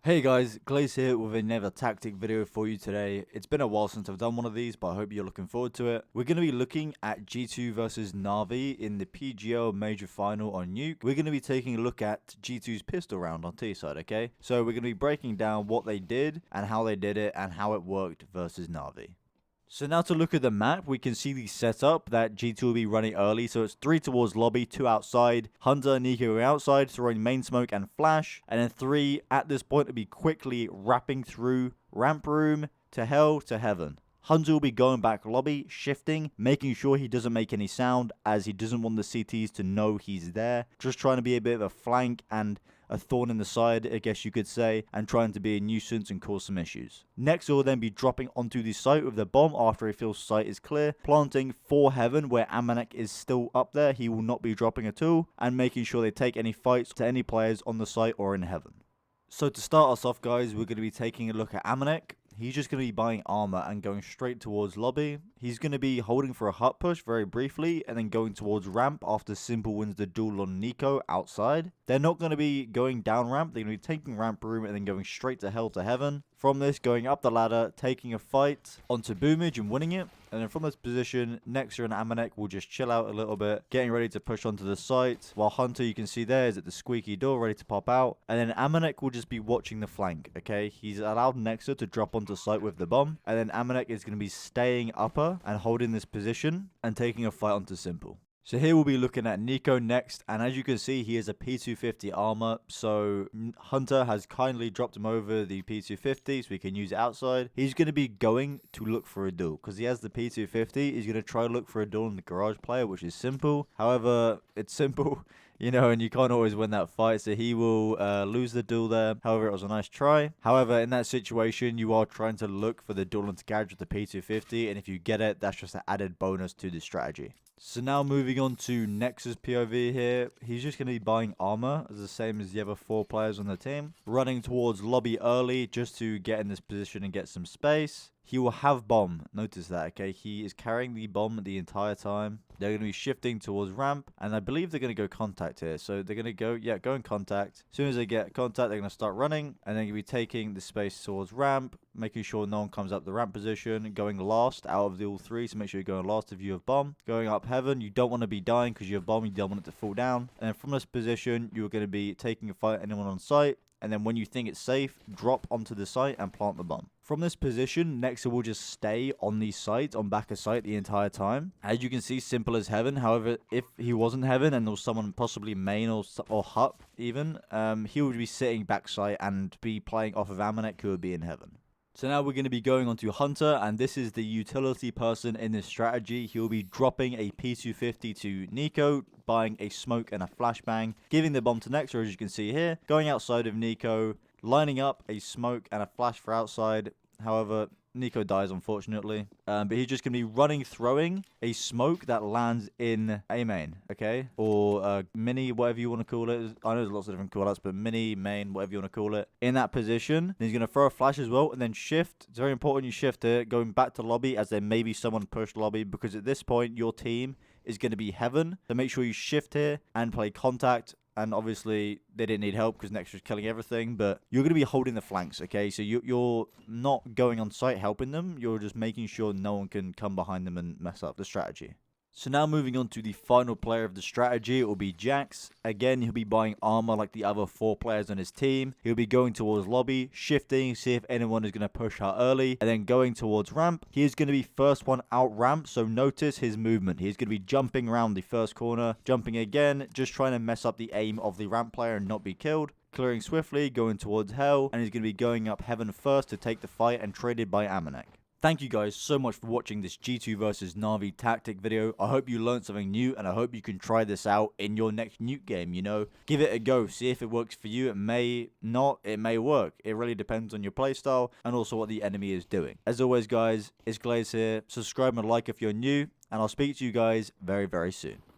Hey guys, Glaze here with another tactic video for you today. It's been a while since I've done one of these, but I hope you're looking forward to it. We're going to be looking at G2 versus Navi in the PGL Major Final on Nuke. We're going to be taking a look at G2's pistol round on T side, okay? So we're going to be breaking down what they did and how they did it and how it worked versus Navi. So now to look at the map, we can see the setup that G2 will be running early. So it's 3 towards lobby, 2 outside, Hunter and NiKo outside, throwing main smoke and flash. And then 3 at this point will be quickly wrapping through ramp room to hell to heaven. Hunter will be going back lobby, shifting, making sure he doesn't make any sound as he doesn't want the CTs to know he's there. Just trying to be a bit of a flank and a thorn in the side, I guess you could say, and trying to be a nuisance and cause some issues. Next, he'll then be dropping onto the site with the bomb after he feels site is clear, planting for heaven where AmaNEk is still up there. He will not be dropping at all, and making sure they take any fights to any players on the site or in heaven. So to start us off, guys, we're going to be taking a look at AmaNEk. He's just going to be buying armor and going straight towards lobby. He's going to be holding for a hut push very briefly and then going towards ramp after Simple wins the duel on NiKo outside. They're not going to be going down ramp. They're going to be taking ramp room and then going straight to hell to heaven. From this, going up the ladder, taking a fight onto Boomage and winning it. And then from this position, nexa and AmaNEk will just chill out a little bit, getting ready to push onto the site. While Hunter, you can see there, is at the squeaky door, ready to pop out. And then AmaNEk will just be watching the flank, okay? He's allowed nexa to drop onto site with the bomb. And then AmaNEk is going to be staying upper and holding this position and taking a fight onto Simple. So here we'll be looking at NiKo next, and as you can see, he has a P250 armor, so Hunter has kindly dropped him over the P250 so we can use it outside. He's going to be going to look for a duel, because he has the P250, he's going to try to look for a duel in the garage player, which is Simple. However, it's Simple, you know, and you can't always win that fight, so he will lose the duel there. However, it was a nice try. However, in that situation, you are trying to look for the duel into garage with the P250, and if you get it, that's just an added bonus to the strategy. So now moving on to nexa's POV here. He's just going to be buying armor, as the same as the other 4 players on the team. Running towards lobby early just to get in this position and get some space. He will have bomb. Notice that, okay? He is carrying the bomb the entire time. They're going to be shifting towards ramp. And I believe they're going to go contact here. So they're going to go in contact. As soon as they get contact, they're going to start running. And then you'll be taking the space towards ramp. Making sure no one comes up the ramp position. Going last out of the all 3. So make sure you're going last if you have bomb. Going up heaven. You don't want to be dying because you have bomb. You don't want it to fall down. And then from this position, you're going to be taking a fight anyone on site. And then when you think it's safe, drop onto the site and plant the bomb. From this position, nexa will just stay on the site, on back of site the entire time. As you can see, simple as heaven. However, if he wasn't heaven and there was someone possibly main or hut even, he would be sitting back site and be playing off of AmaNEk, who would be in heaven. So now we're going to be going on to Hunter, and this is the utility person in this strategy. He'll be dropping a P250 to NiKo, buying a smoke and a flashbang, giving the bomb to nexa, as you can see here, going outside of NiKo, lining up a smoke and a flash for outside. However, NiKo dies, unfortunately. But he's just going to be running, throwing a smoke that lands in a main, okay? Or mini, whatever you want to call it. I know there's lots of different callouts, but mini, main, whatever you want to call it. In that position, then he's going to throw a flash as well, and then shift. It's very important you shift it, going back to lobby, as there may be someone pushed lobby, because at this point, your team is going to be heaven. So make sure you shift here and play contact. And obviously, they didn't need help because nexa was killing everything. But you're going to be holding the flanks, okay? So you're not going on site helping them. You're just making sure no one can come behind them and mess up the strategy. So now moving on to the final player of the strategy, it will be JaCkz. Again, he'll be buying armor like the other 4 players on his team. He'll be going towards lobby, shifting, see if anyone is going to push out early, and then going towards ramp. He is going to be first one out ramp, so notice his movement. He's going to be jumping around the first corner, jumping again, just trying to mess up the aim of the ramp player and not be killed. Clearing swiftly, going towards hell, and he's going to be going up heaven first to take the fight and traded by AmaNEk. Thank you guys so much for watching this G2 versus Navi tactic video. I hope you learned something new, and I hope you can try this out in your next Nuke game, you know. Give it a go, see if it works for you. It may not, it may work. It really depends on your playstyle and also what the enemy is doing. As always, guys, it's Glaze here. Subscribe and like if you're new, and I'll speak to you guys very, very soon.